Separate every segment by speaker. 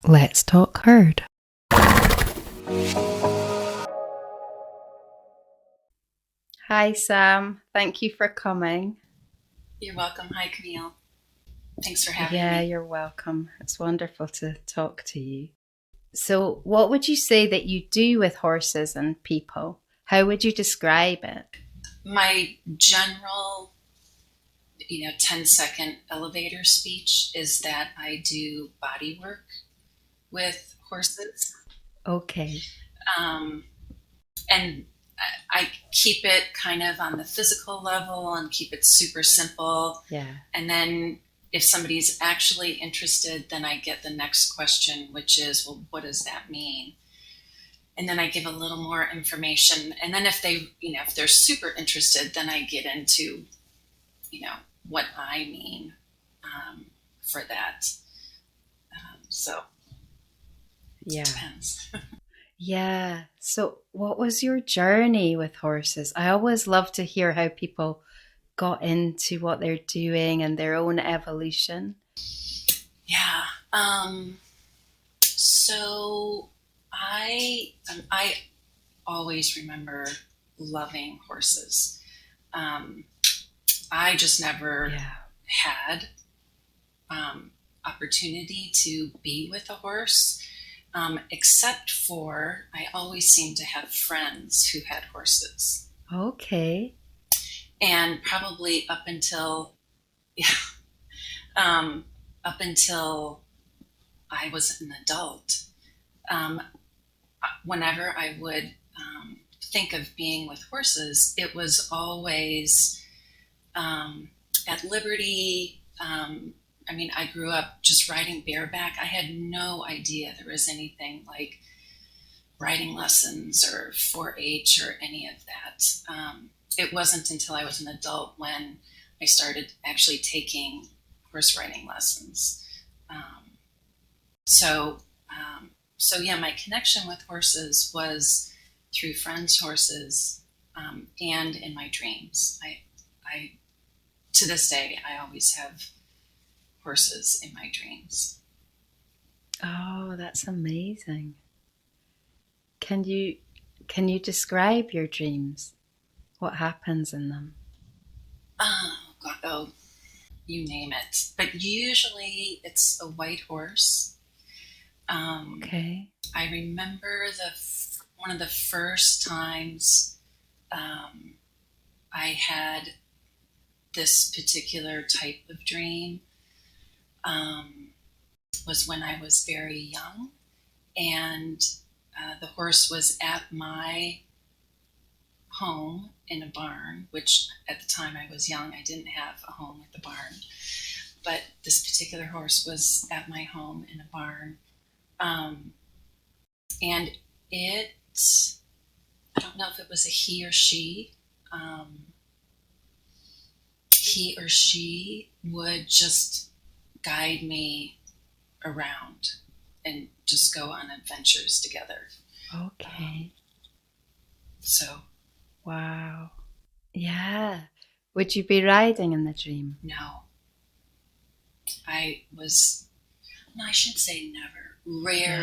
Speaker 1: Let's talk herd. Hi, Sam. Thank you for coming.
Speaker 2: You're welcome. Hi, Camille. Thanks for having
Speaker 1: Yeah,
Speaker 2: me.
Speaker 1: you're welcome. It's wonderful to talk to you. So, what would you say that you do with horses and people? How would you describe it?
Speaker 2: My general, 10-second elevator speech is that I do body work with horses.
Speaker 1: Okay.
Speaker 2: Um, and I keep it kind of on the physical level and keep it super simple.
Speaker 1: Yeah.
Speaker 2: And then if somebody's actually interested, then I get the next question, which is, well, what does that mean? And then I give a little more information. And then if they're super interested, then I get into, you know, what I mean for that. So
Speaker 1: Yeah.
Speaker 2: it depends.
Speaker 1: Yeah. So, what was your journey with horses? I always love to hear how people got into what they're doing and their own evolution.
Speaker 2: Yeah. So I always remember loving horses. Um, I just never
Speaker 1: Yeah.
Speaker 2: had opportunity to be with a horse, except for I always seemed to have friends who had horses.
Speaker 1: Okay.
Speaker 2: And probably yeah, um, up until I was an adult, um, whenever I would think of being with horses, it was always at liberty. I grew up just riding bareback. I had no idea there was anything like riding lessons or 4-H or any of that. It wasn't until I was an adult when I started actually taking horse riding lessons. Um, so, yeah, my connection with horses was through friends' horses and in my dreams. I, to this day, I always have horses in my dreams.
Speaker 1: Oh, that's amazing. Can you describe your dreams? What happens in them?
Speaker 2: Oh, God, oh, you name it. But usually it's a white horse.
Speaker 1: Okay.
Speaker 2: I remember one of the first times um, I had this particular type of dream um, was when I was very young, and the horse was at my home in a barn, which at the time I was young, I didn't have a home at the barn. But this particular horse was at my home in a barn. Um, and it, I don't know if it was a he or she, um, he or she would just guide me around and just go on adventures together.
Speaker 1: Okay.
Speaker 2: So,
Speaker 1: Wow. Yeah. Would you be riding in the dream?
Speaker 2: no, I was, no, I should say never,
Speaker 1: Yeah.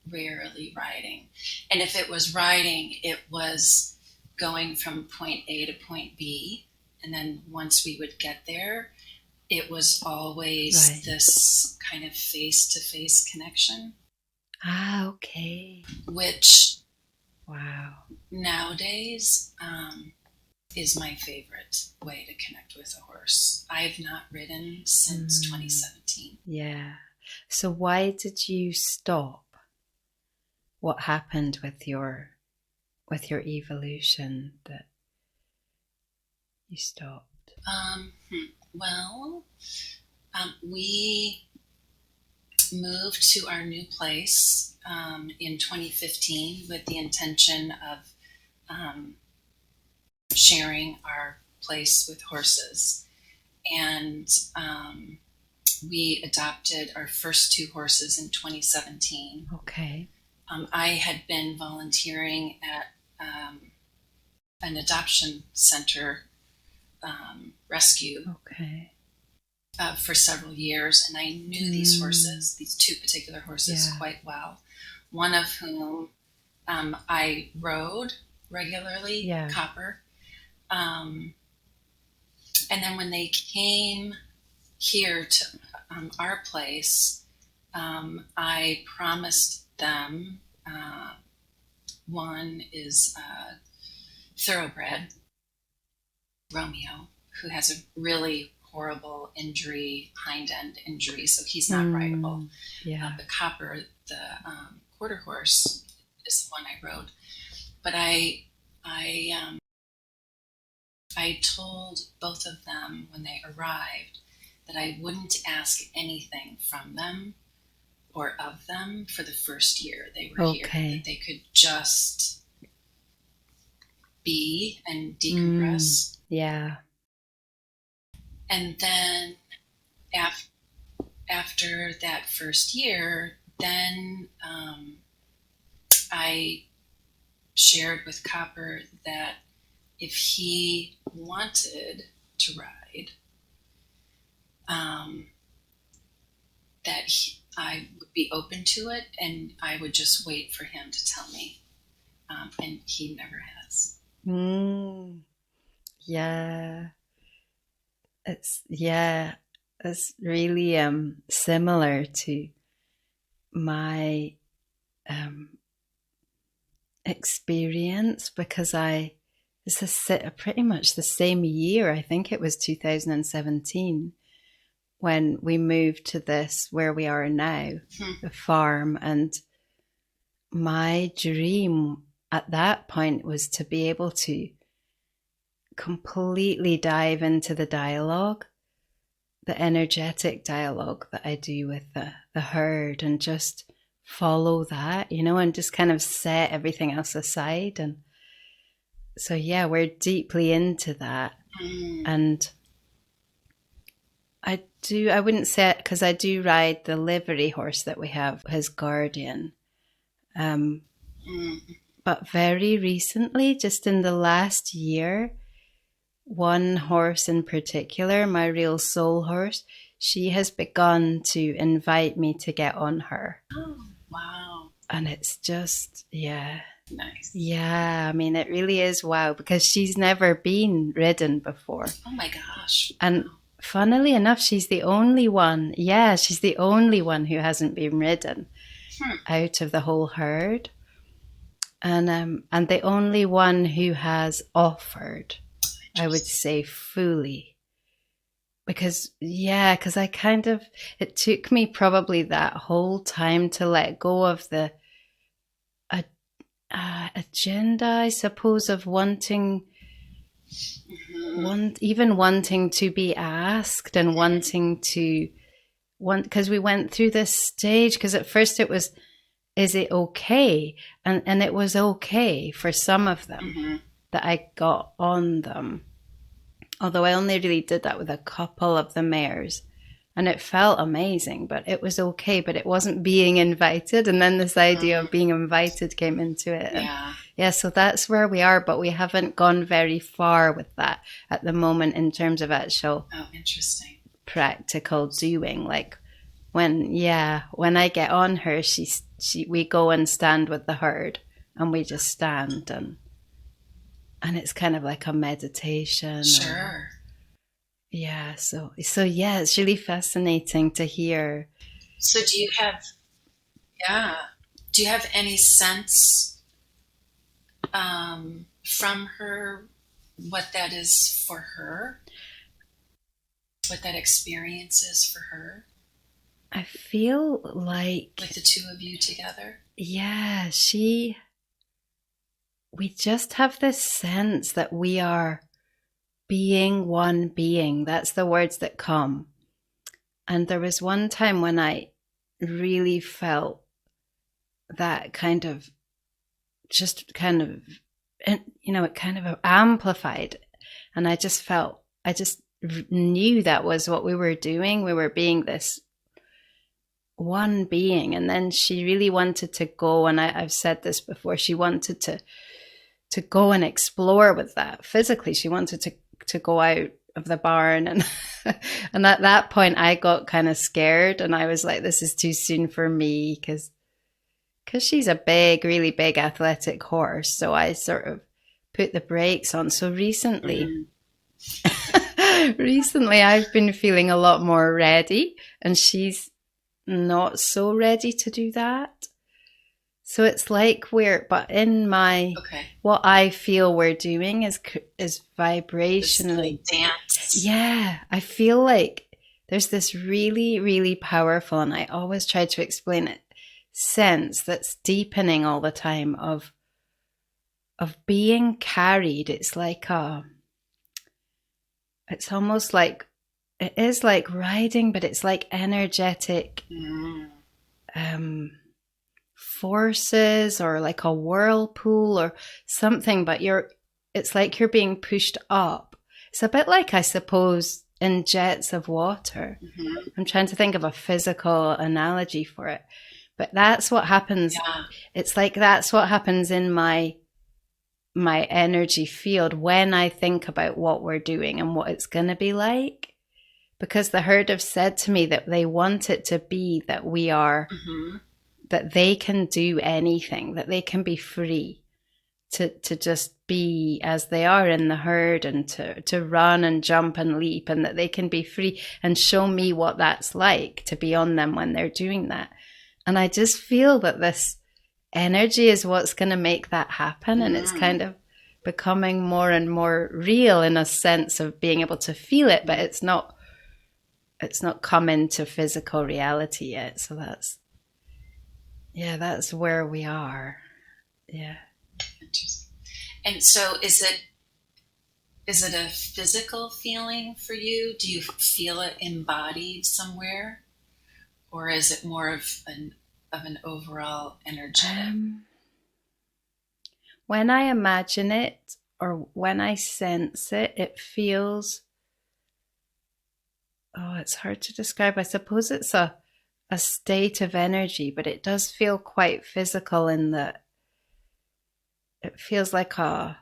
Speaker 2: rarely riding. And if it was riding, it was going from point A to point B. And then once we would get there, it was always
Speaker 1: Right.
Speaker 2: this kind of face to face connection,
Speaker 1: Ah, okay.
Speaker 2: which
Speaker 1: Wow.
Speaker 2: nowadays is my favorite way to connect with a horse. I've not ridden since 2017.
Speaker 1: Yeah. So why did you stop? What happened with your evolution that you stopped?
Speaker 2: Well, we moved to our new place in 2015 with the intention of um, sharing our place with horses. And we adopted our first two horses in 2017.
Speaker 1: Okay.
Speaker 2: I had been volunteering at an adoption center rescue
Speaker 1: Okay.
Speaker 2: for several years, and I knew these
Speaker 1: Mm,
Speaker 2: horses, these two particular horses,
Speaker 1: yeah.
Speaker 2: quite well. One of whom I rode regularly,
Speaker 1: Yeah.
Speaker 2: Copper. Um, and then when they came here to our place, I promised them one is thoroughbred, Romeo, who has a really horrible injury, hind end injury, so he's not rideable.
Speaker 1: Mm, yeah.
Speaker 2: The Copper, the quarter horse, is the one I rode. But I I told both of them when they arrived that I wouldn't ask anything from them or of them for the first year they were here, that
Speaker 1: Okay.
Speaker 2: they could just be and
Speaker 1: Mm,
Speaker 2: decompress.
Speaker 1: yeah.
Speaker 2: And then af- after that first year, then I shared with Copper that if he wanted to ride, um, I would be open to it, and I would just wait for him to tell me. And he never has.
Speaker 1: Mm, yeah. Yeah, it's really similar to my um experience because pretty much the same year. I think it was 2017 when we moved to this where we are now,
Speaker 2: Hmm.
Speaker 1: the farm. And my dream at that point was to be able to completely dive into the dialogue, the energetic dialogue that I do with the herd, and just follow that, and just kind of set everything else aside. And so, yeah, we're deeply into that.
Speaker 2: Mm.
Speaker 1: And I wouldn't say it because I do ride the livery horse that we have, his guardian. Um,
Speaker 2: Mm.
Speaker 1: but very recently, just in the last year, one horse in particular, my real soul horse, she has begun to invite me to get on her.
Speaker 2: Oh, wow.
Speaker 1: And it's just, yeah.
Speaker 2: Nice.
Speaker 1: Yeah, I mean, it really is wow because she's never been ridden before.
Speaker 2: Oh my gosh.
Speaker 1: And
Speaker 2: Wow.
Speaker 1: funnily enough, she's the only one. Yeah, she's the only one who hasn't been ridden
Speaker 2: Hmm.
Speaker 1: out of the whole herd, and the only one who has offered, I would
Speaker 2: Interesting.
Speaker 1: say, fully. Because yeah, because I kind of it took me probably that whole time to let go of the uh, agenda, I suppose, of
Speaker 2: Mm-hmm.
Speaker 1: even wanting to be asked and wanting to want because we went through this stage because at first it was, is it okay, and it was okay for some of them
Speaker 2: Mm-hmm.
Speaker 1: that I got on them, although I only really did that with a couple of the mares, and it felt amazing, but it was okay, but it wasn't being invited. And then this idea
Speaker 2: Mm.
Speaker 1: of being invited came into it. And
Speaker 2: Yeah.
Speaker 1: yeah, so that's where we are, but we haven't gone very far with that at the moment in terms of actual
Speaker 2: Oh, interesting.
Speaker 1: practical doing. Like when I get on her, she we go and stand with the herd, and we just stand, and it's kind of like a meditation. Or
Speaker 2: Sure.
Speaker 1: yeah, so yeah, it's really fascinating to hear.
Speaker 2: So do you have, yeah, do you have any sense from her what that is for her? What that experience is for her?
Speaker 1: I feel
Speaker 2: Like
Speaker 1: like
Speaker 2: the two of you together?
Speaker 1: yeah, we just have this sense that we are being one being. That's the words that come. And there was one time when I really felt that kind of just kind of, it kind of amplified. And I just knew that was what we were doing. We were being this one being. And then she really wanted to go. And I've said this before, she wanted to go and explore with that physically. She wanted to go out of the barn, and and at that point I got kind of scared, and I was like, this is too soon for me, because she's a big, really big athletic horse. So I sort of put the brakes on. So recently,
Speaker 2: Mm-hmm.
Speaker 1: recently I've been feeling a lot more ready, and she's not so ready to do that. So it's like but in my,
Speaker 2: Okay.
Speaker 1: what I feel we're doing is
Speaker 2: This little
Speaker 1: vibrationally.
Speaker 2: dance.
Speaker 1: Yeah, I feel like there's this really, really powerful, and I always try to explain it, sense that's deepening all the time of being carried. It's like it's almost like, it is like riding, but it's like energetic
Speaker 2: Mm.
Speaker 1: um forces, or like a whirlpool or something, but it's like you're being pushed up. It's a bit like, I suppose, in jets of water.
Speaker 2: Mm-hmm.
Speaker 1: I'm trying to think of a physical analogy for it, but that's what happens.
Speaker 2: Yeah.
Speaker 1: It's like that's what happens in my energy field when I think about what we're doing and what it's going to be like. Because the herd have said to me that they want it to be that we are,
Speaker 2: Mm-hmm.
Speaker 1: that they can do anything, that they can be free to just be as they are in the herd, and to run and jump and leap, and that they can be free, and show me what that's like to be on them when they're doing that. And I just feel that this energy is what's going to make that happen. And it's
Speaker 2: Mm.
Speaker 1: kind of becoming more and more real, in a sense of being able to feel it, but it's not come into physical reality yet. So that's where we are. Yeah.
Speaker 2: Interesting. And so is it a physical feeling for you? Do you feel it embodied somewhere? Or is it more of an overall energetic?
Speaker 1: When I imagine it, or when I sense it, it feels, it's hard to describe. I suppose it's a state of energy, but it does feel quite physical, in that it feels like a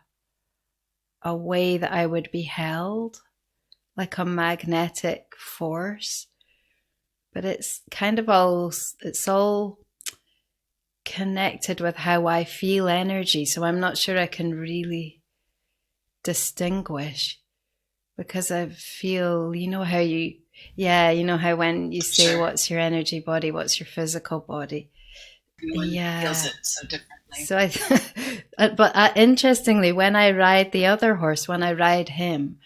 Speaker 1: way that I would be held, like a magnetic force. But it's kind of it's all connected with how I feel energy. So I'm not sure I can really distinguish, because I feel, you know how when you say,
Speaker 2: Sure.
Speaker 1: what's your energy body, what's your physical body?
Speaker 2: Everyone feels
Speaker 1: Yeah.
Speaker 2: it so differently.
Speaker 1: So but interestingly, when I ride the other horse, when I ride him,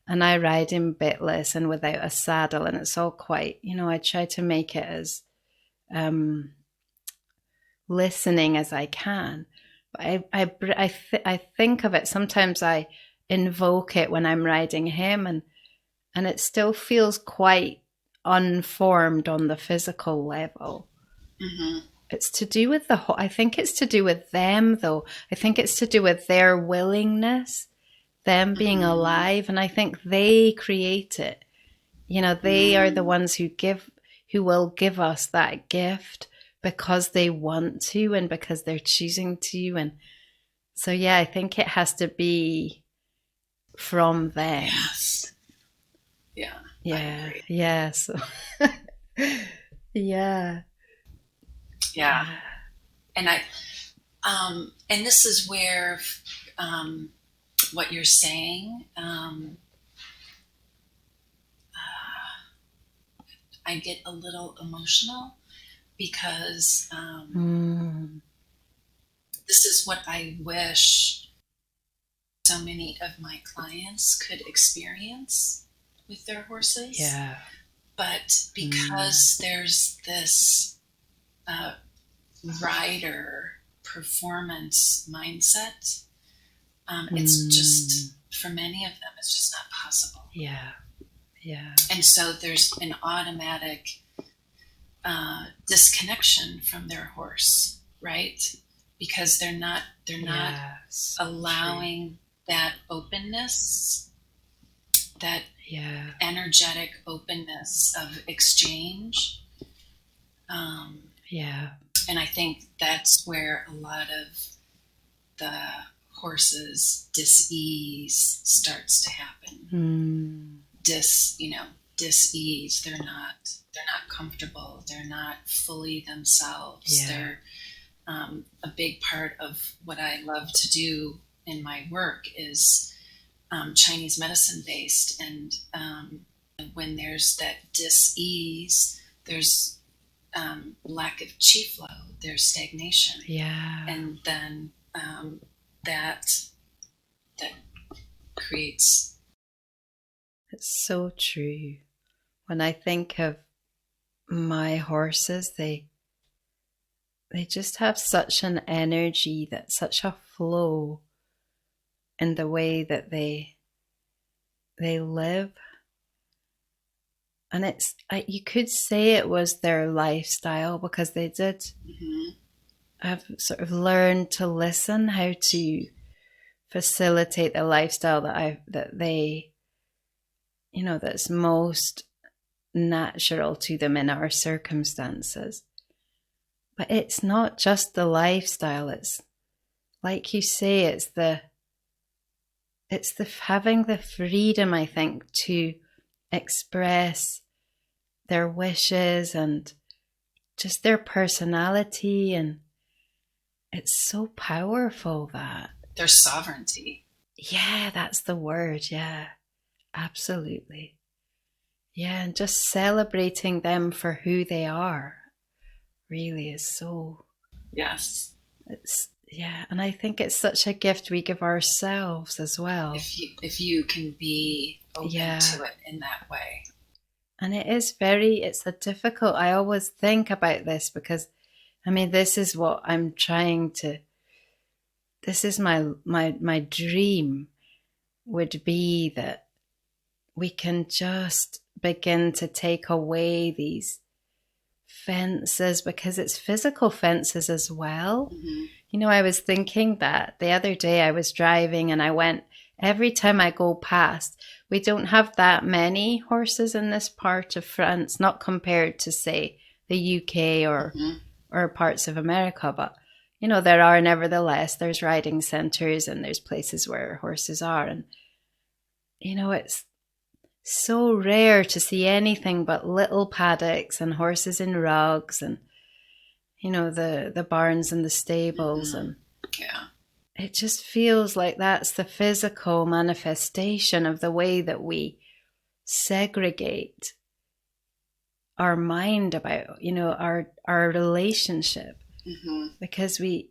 Speaker 1: and I ride him bitless and without a saddle, and it's all quite, I try to make it as um, listening as I can. But I think of it, sometimes I invoke it when I'm riding him, and it still feels quite unformed on the physical level.
Speaker 2: Mm-hmm.
Speaker 1: It's to do with I think it's to do with them, though. I think it's to do with their willingness, them being
Speaker 2: Mm-hmm.
Speaker 1: alive, and I think they create it. They are the
Speaker 2: Mm-hmm.
Speaker 1: ones who will give us that gift, because they want to, and because they're choosing to. And so, yeah, I think it has to be from them.
Speaker 2: Yes. Yeah, I
Speaker 1: Yeah.
Speaker 2: agree.
Speaker 1: Yeah. So, yeah.
Speaker 2: Yeah.
Speaker 1: Yeah.
Speaker 2: And this is where um, what you're saying, I get a little emotional because
Speaker 1: Mm.
Speaker 2: this is what I wish so many of my clients could experience with their horses.
Speaker 1: Yeah.
Speaker 2: But
Speaker 1: Mm.
Speaker 2: because there's this uh, rider performance mindset, it's just,
Speaker 1: Mm.
Speaker 2: for many of them, it's just not possible.
Speaker 1: Yeah. Yeah.
Speaker 2: And so there's an automatic disconnection from their horse, right? Because they're not
Speaker 1: Yeah. So true.
Speaker 2: allowing that openness, that
Speaker 1: Yeah.
Speaker 2: energetic openness of exchange.
Speaker 1: Yeah.
Speaker 2: And I think that's where a lot of the horses, dis-ease starts to happen. Dis-ease. They're not comfortable. They're not fully themselves. They're a big part of what I love to do in my work is Chinese medicine based, and when there's that dis-ease, there's lack of qi flow, there's stagnation, and then that creates.
Speaker 1: It's so true. When I think of my horses, they just have such an energy, that such a flow in the way that they live. And it's, you could say it was their lifestyle, because they did have sort of learned to listen, how to facilitate the lifestyle that they, that's most natural to them in our circumstances. But it's not just the lifestyle. It's like you say, it's the having the freedom, I think, to express their wishes and just their personality. And it's so powerful, that
Speaker 2: their sovereignty.
Speaker 1: Yeah, that's the word. Yeah, absolutely. Yeah, and just celebrating them for who they are really is so.
Speaker 2: Yes.
Speaker 1: And I think it's such a gift we give ourselves as well.
Speaker 2: If you can be open to it in that way.
Speaker 1: And it's a difficult, I always think about this, because this is what I'm trying to, this is my dream, would be that we can just begin to take away these fences, because it's physical fences as well. I was thinking that the other day I was driving, and I went, every time I go past, we don't have that many horses in this part of France, not compared to, say, the UK or parts of America, but there are, nevertheless, there's riding centres and there's places where horses are, and it's so rare to see anything but little paddocks and horses in rugs, and the barns and the stables. And it just feels like that's the physical manifestation of the way that we segregate our mind about our relationship, because we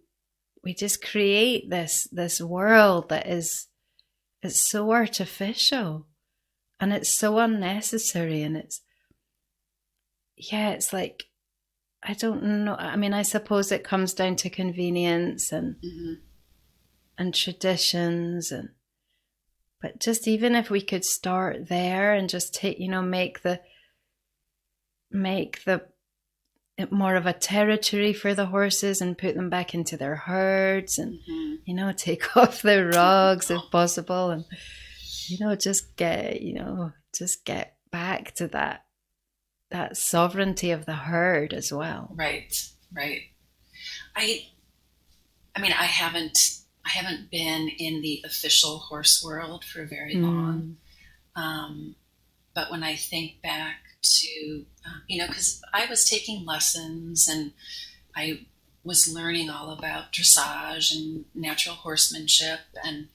Speaker 1: just create this world that it's so artificial. And it's so unnecessary, and it's like, I don't know. I suppose it comes down to convenience and traditions, but just even if we could start there and just take, make the more of a territory for the horses, and put them back into their herds, and take off the rugs if possible, and just get back to that sovereignty of the herd as well.
Speaker 2: Right. I haven't been in the official horse world for very long. But when I think back to, because I was taking lessons, and I was learning all about dressage and natural horsemanship, and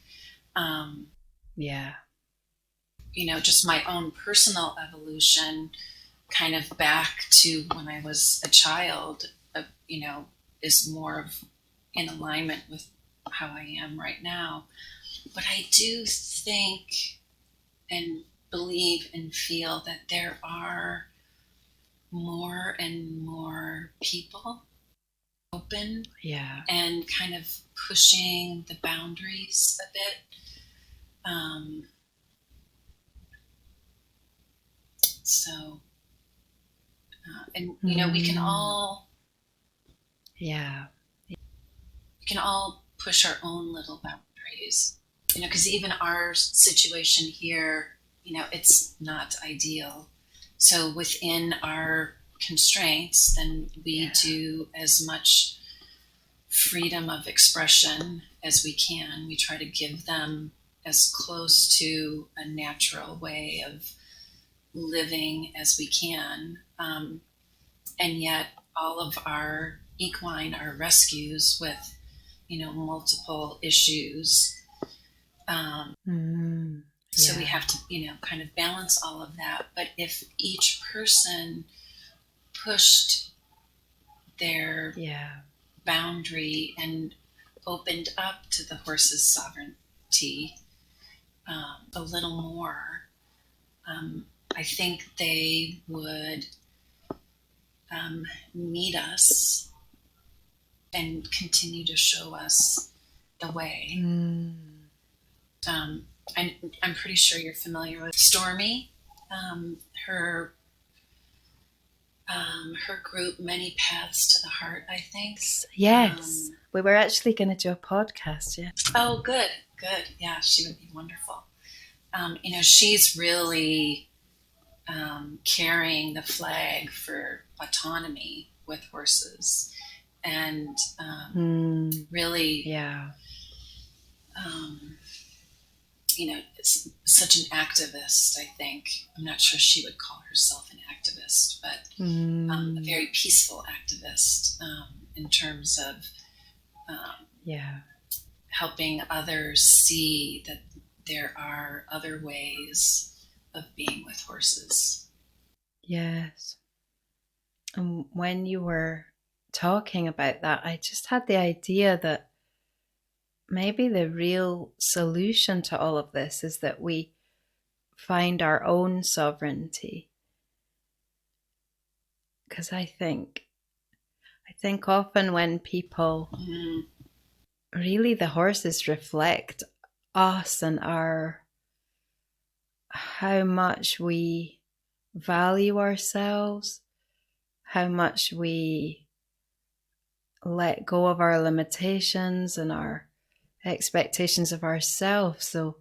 Speaker 2: just my own personal evolution, kind of back to when I was a child, is more of in alignment with how I am right now. But I do think and believe and feel that there are more and more people open and kind of pushing the boundaries a bit. We can all, we can all push our own little boundaries, because even our situation here, it's not ideal. So within our constraints, then we do as much freedom of expression as we can. We try to give them as close to a natural way of living as we can. And yet all of our equine are rescues with, multiple issues. So we have to, kind of balance all of that. But if each person pushed their boundary and opened up to the horse's sovereignty a little more, I think they would meet us and continue to show us the way. I'm pretty sure you're familiar with Stormy. Her group, Many Paths to the Heart, I think.
Speaker 1: Yes. We were actually going to do a podcast, yeah.
Speaker 2: Oh, good. Yeah, she would be wonderful. She's really carrying the flag for autonomy with horses, and really, it's such an activist. I think, I'm not sure she would call herself an activist, but a very peaceful activist in terms of helping others see that there are other ways of being with horses.
Speaker 1: Yes. And when you were talking about that, I just had the idea that maybe the real solution to all of this is that we find our own sovereignty. Because I think often when people, really the horses reflect us and how much we value ourselves, how much we let go of our limitations and our expectations of ourselves. So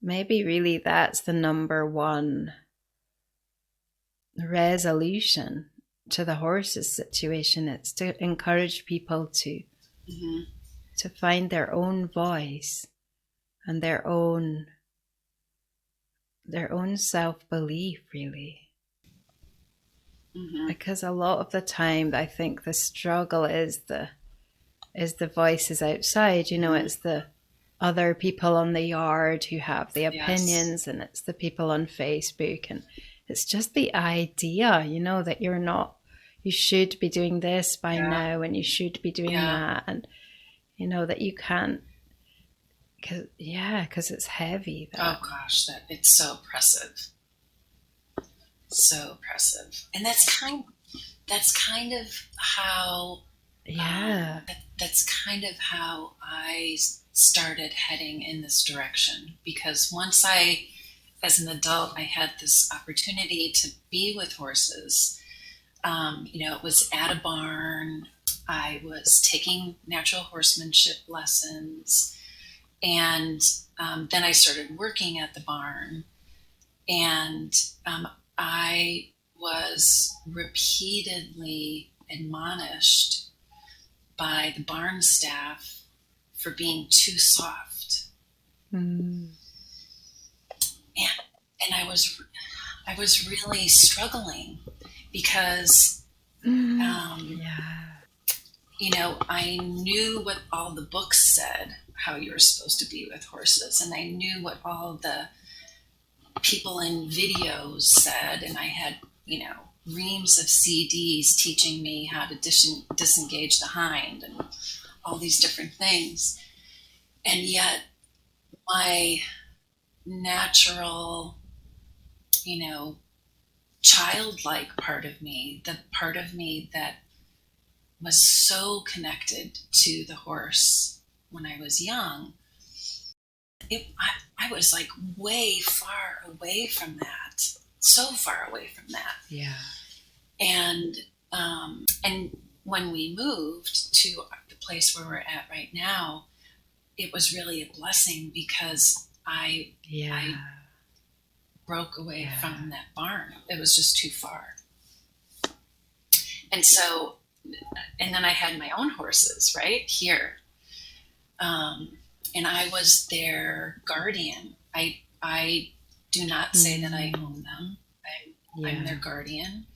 Speaker 1: maybe really that's the number one resolution to the horses situation. It's to encourage people to find their own voice and their own self-belief, really. Because a lot of the time I think the struggle is the voices outside, it's the other people on the yard who have the opinions, and it's the people on Facebook, and it's just the idea, that you should be doing this by now, and you should be doing that, and that you can't, because it's heavy.
Speaker 2: Oh gosh, it's so oppressive. So oppressive. And that's kind of how that's kind of how I started heading in this direction, because once as an adult, I had this opportunity to be with horses. It was at a barn. I was taking natural horsemanship lessons, and then I started working at the barn, and I was repeatedly admonished by the barn staff for being too soft. And I was really struggling because I knew what all the books said, how you were supposed to be with horses, and I knew what all the people in videos said, and I had, reams of CDs teaching me how to disengage the hind and all these different things. And yet my natural, childlike part of me, the part of me that was so connected to the horse when I was young, I was like way far away from that, so far away from that.
Speaker 1: Yeah.
Speaker 2: And when we moved to the place where we're at right now, it was really a blessing, because I broke away from that barn. It was just too far. And so and then I had my own horses right here, and I was their guardian. I do not say that I own them. I'm their
Speaker 1: Yeah.
Speaker 2: guardian.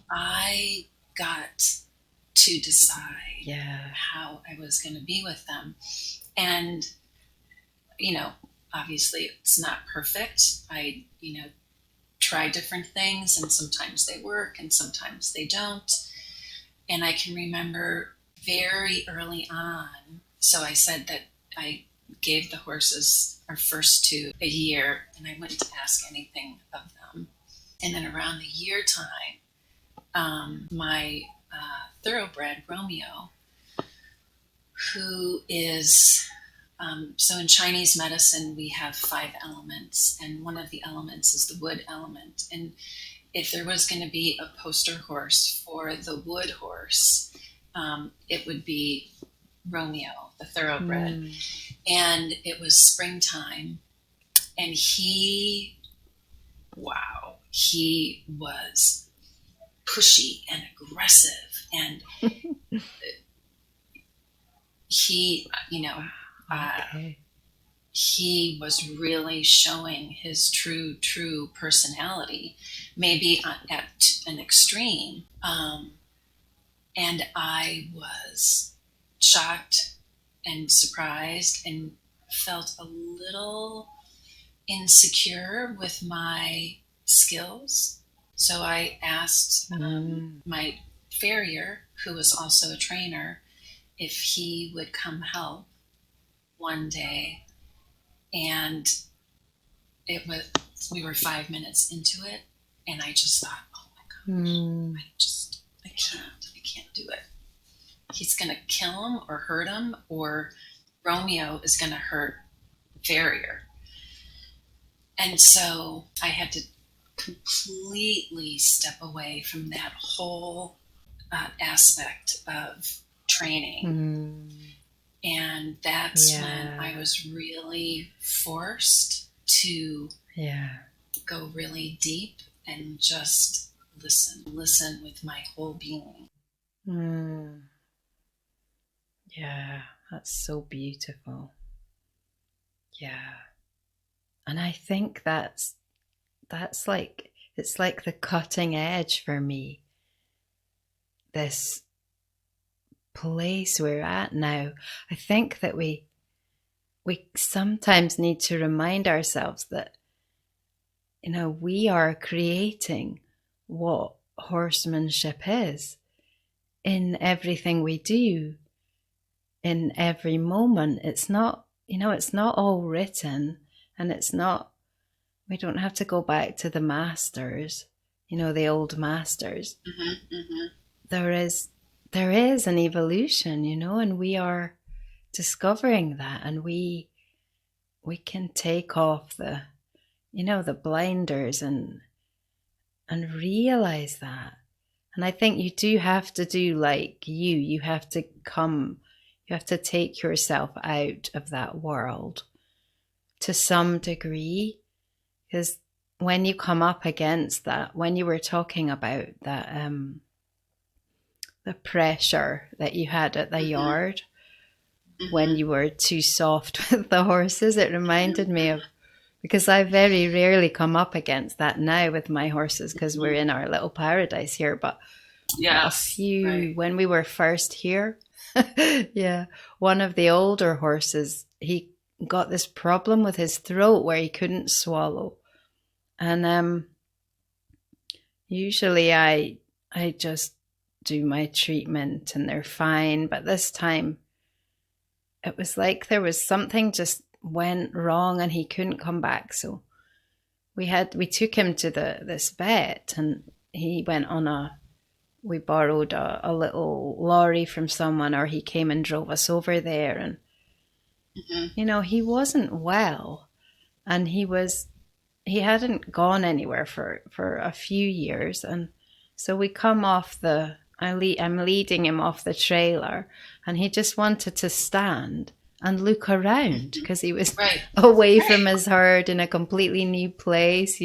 Speaker 2: I got to decide
Speaker 1: Yeah.
Speaker 2: how I was going to be with them. And, you know, obviously it's not perfect. I, try different things, and sometimes they work and sometimes they don't. And I can remember very early on, so I said that I gave the horses our first two a year, and I wouldn't ask anything of them. And then around the year time, my thoroughbred Romeo, who is so in Chinese medicine we have 5 elements, and one of the elements is the wood element. And if there was going to be a poster horse for the wood horse, it would be Romeo, the thoroughbred. And it was springtime, and he was pushy and aggressive, and he,
Speaker 1: Okay.
Speaker 2: he was really showing his true personality, maybe at an extreme. And I was shocked and surprised and felt a little insecure with my skills. So I asked my farrier, who was also a trainer, if he would come help one day. And we were 5 minutes into it, and I just thought, oh my gosh, I can't do it. He's going to kill him or hurt him, or Romeo is going to hurt farrier. And so I had to completely step away from that whole aspect of training. And that's when I was really forced to go really deep and just listen with my whole being.
Speaker 1: Yeah, that's so beautiful. Yeah. And I think that's like, it's like the cutting edge for me. This place we're at now. I think that we sometimes need to remind ourselves that, we are creating what horsemanship is in everything we do, in every moment. It's not, it's not all written, and we don't have to go back to the masters, the old masters. There is an evolution, and we are discovering that, and we can take off the blinders and realize that. And I think you do have to do like you have to take yourself out of that world to some degree, because when you come up against that, when you were talking about that, the pressure that you had at the yard when you were too soft with the horses, it reminded me of, because I very rarely come up against that now with my horses, because we're in our little paradise here. But when we were first here, one of the older horses, he got this problem with his throat where he couldn't swallow. And usually I just do my treatment and they're fine. But this time it was like there was something just went wrong and he couldn't come back. So we took him to this vet, and he went on we borrowed a little lorry from someone, or he came and drove us over there. And, he wasn't well, and he hadn't gone anywhere for a few years. And so we come off I'm leading him off the trailer, and he just wanted to stand and look around because he was away from his herd in a completely new place,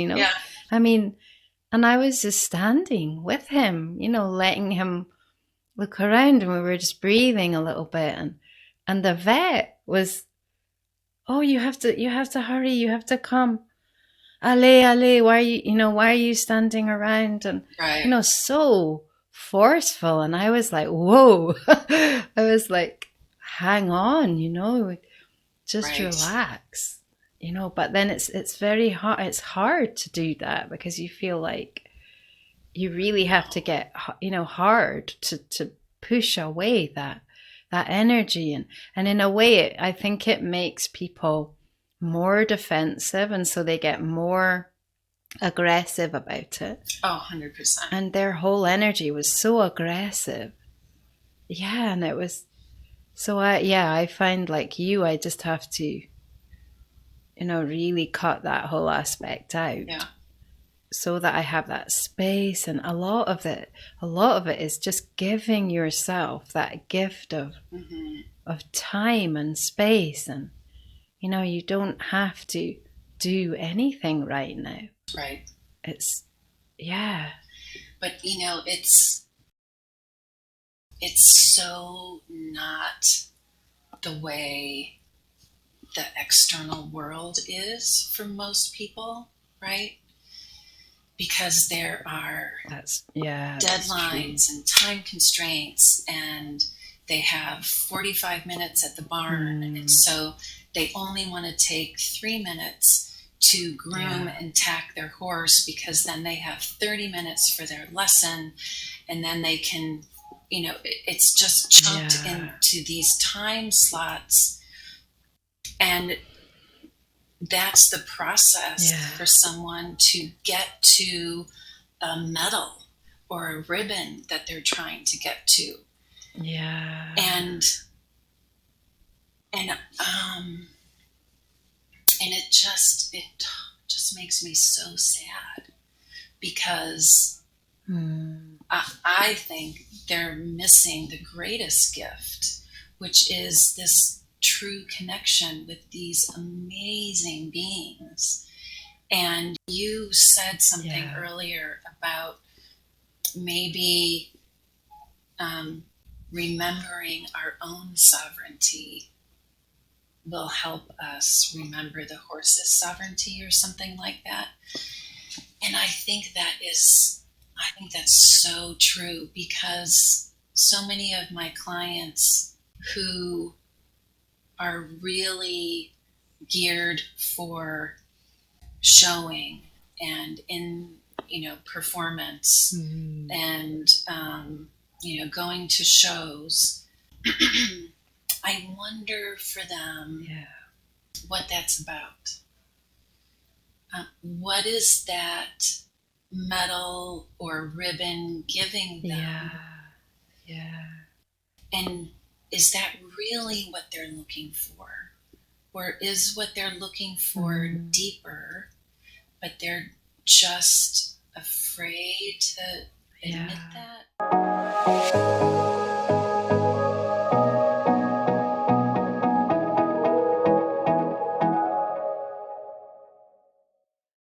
Speaker 1: I mean, and I was just standing with him, letting him look around, and we were just breathing a little bit, and the vet was, oh, you have to hurry, you have to come. Ale, why are why are you standing around? And,
Speaker 2: Right.
Speaker 1: So forceful. And I was like, whoa. I was like, hang on, just
Speaker 2: Right.
Speaker 1: relax, but then it's very hard. It's hard to do that because you feel like you really have to get, hard to push away that energy. And in a way, I think it makes people more defensive, and so they get more aggressive about it.
Speaker 2: Oh, 100%.
Speaker 1: And their whole energy was so aggressive. Yeah, and it was so I find, like you, I just have to, really cut that whole aspect out.
Speaker 2: Yeah.
Speaker 1: So that I have that space. And a lot of it is just giving yourself that gift of time and space. And you don't have to do anything right now.
Speaker 2: Right.
Speaker 1: It's yeah.
Speaker 2: But it's so not the way the external world is for most people, right? Because there are deadlines and time constraints, and they have 45 minutes at the barn, and so they only want to take 3 minutes to groom and tack their horse, because then they have 30 minutes for their lesson, and then they can, it's just chunked into these time slots. And that's the process for someone to get to a medal or a ribbon that they're trying to get to.
Speaker 1: Yeah.
Speaker 2: And it just makes me so sad, because I think they're missing the greatest gift, which is this true connection with these amazing beings. And you said something earlier about maybe remembering our own sovereignty will help us remember the horse's sovereignty, or something like that. And I think that's so true, because so many of my clients who are really geared for showing and in performance and going to shows, I wonder for them what that's about. What is that medal or ribbon giving them? And is that really what they're looking for? Or is what they're looking for deeper, but they're just afraid to admit that?